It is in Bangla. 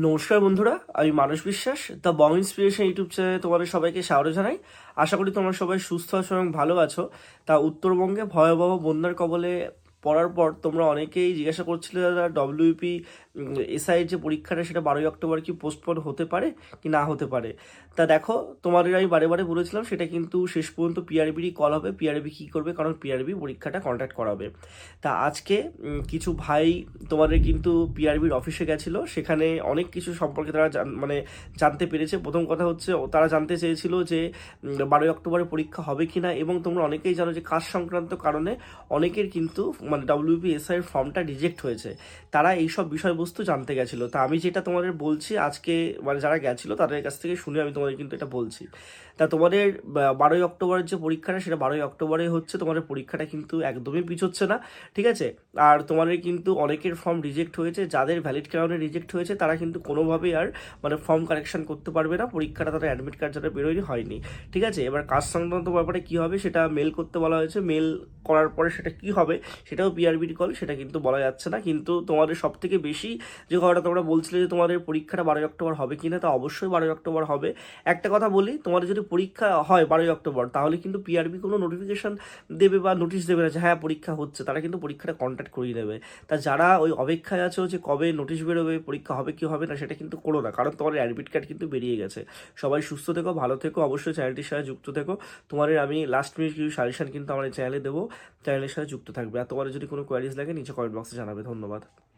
নমস্কার বন্ধুরা, আমি মানস বিশ্বাস দ্য বং ইন্সপিরেশন ইউটিউব চ্যানেলে তোমাদের সবাইকে স্বাগত জানাই। আশা করি তোমরা সবাই সুস্থ আছো এবং ভালো আছো। তা উত্তরবঙ্গে ভয়াবহ বন্যার কবলে পড়ার পর তোমরা অনেকেই জিজ্ঞাসা করছিলে দাদা ডব্লিউপি এসআই যে পরীক্ষাটা সেটা 12ই অক্টোবর কি পোস্টপোন হতে পারে কি না হতে পারে। তা দেখো, তোমাদের আমি বারে বারে বলেছিলাম সেটা কিন্তু শেষ পর্যন্ত পিআরবিরই কল হবে। পিআরবি কী করবে, কারণ পিআরবি পরীক্ষাটা কন্ডাক্ট করাবে। তা আজকে কিছু ভাই তোমাদের কিন্তু পিআরবির অফিসে গেছিলো, সেখানে অনেক কিছু সম্পর্কে তারা মানে জানতে পেরেছে। প্রথম কথা হচ্ছে তারা জানতে চেয়েছিল যে 12ই অক্টোবরে পরীক্ষা হবে কি না, এবং তোমরা অনেকেই জানো যে কাজ সংক্রান্ত কারণে অনেকের কিন্তু মানে ডব্লিউবিএসআই এর ফর্মটা রিজেক্ট হয়েছে। তারা এইসব বিষয়বস্তু জানতে গেছিলো। তা আমি যেটা তোমাদের বলছি আজকে, মানে যারা গেছিলো তাদের কাছ থেকে শুনে আমি তোমাদের কিন্তু এটা বলছি। তা তোমাদের 12ই অক্টোবরের যে পরীক্ষাটা সেটা 12ই অক্টোবরে হচ্ছে। তোমাদের পরীক্ষাটা কিন্তু একদমই পিছোচ্ছে না, ঠিক আছে? আর তোমাদের কিন্তু অনেকের ফর্ম রিজেক্ট হয়েছে। যাদের ভ্যালিড কারণে রিজেক্ট হয়েছে তারা কিন্তু কোনোভাবেই আর মানে ফর্ম কারেকশন করতে পারবে না। পরীক্ষাটা তাদের অ্যাডমিট কার্ড যারা বেরোয়নি হয়নি, ঠিক আছে? এবার কাজ সংক্রান্ত ব্যাপারে কী হবে সেটা মেল করতে বলা হয়েছে। মেল করার পরে সেটা কী হবে সেটাও পিআরবির কল, সেটা কিন্তু বলা যাচ্ছে না। কিন্তু তোমাদের সব থেকে বেশি যে কথাটা তোমরা বলছিলে যে তোমাদের পরীক্ষাটা 12ই অক্টোবর হবে কি না, তা অবশ্যই 12ই অক্টোবর হবে। একটা কথা বলি, তোমাদের যদি পরীক্ষা হয় 12ই অক্টোবর তাহলে কিন্তু পিআরবি কোনো নোটিফিকেশন দেবে বা নোটিশ দেবে না যে হ্যাঁ পরীক্ষা হচ্ছে। তারা কিন্তু পরীক্ষাটা কন্ট্যাক্ট করিয়ে নেবে। তা যারা ওই অপেক্ষায় আছো যে কবে নোটিশ বেরোবে, পরীক্ষা হবে কি হবে না, সেটা কিন্তু করো না, কারণ তোমার অ্যাডমিট কার্ড কিন্তু বেরিয়ে গেছে। সবাই সুস্থ থেকো, ভালো থেকো, অবশ্যই চ্যানেলটির সাথে যুক্ত থেকো। তোমাদের আমি লাস্ট মিনিট কিছু সাজেশন কিন্তু আমার চ্যানেলে দেবো, চ্যানেলের সাথে যুক্ত থাকবে। আর তোমাদের যদি কোনো কোয়ারিজ লাগে নিচে কমেন্ট বক্সে জানাবে। ধন্যবাদ।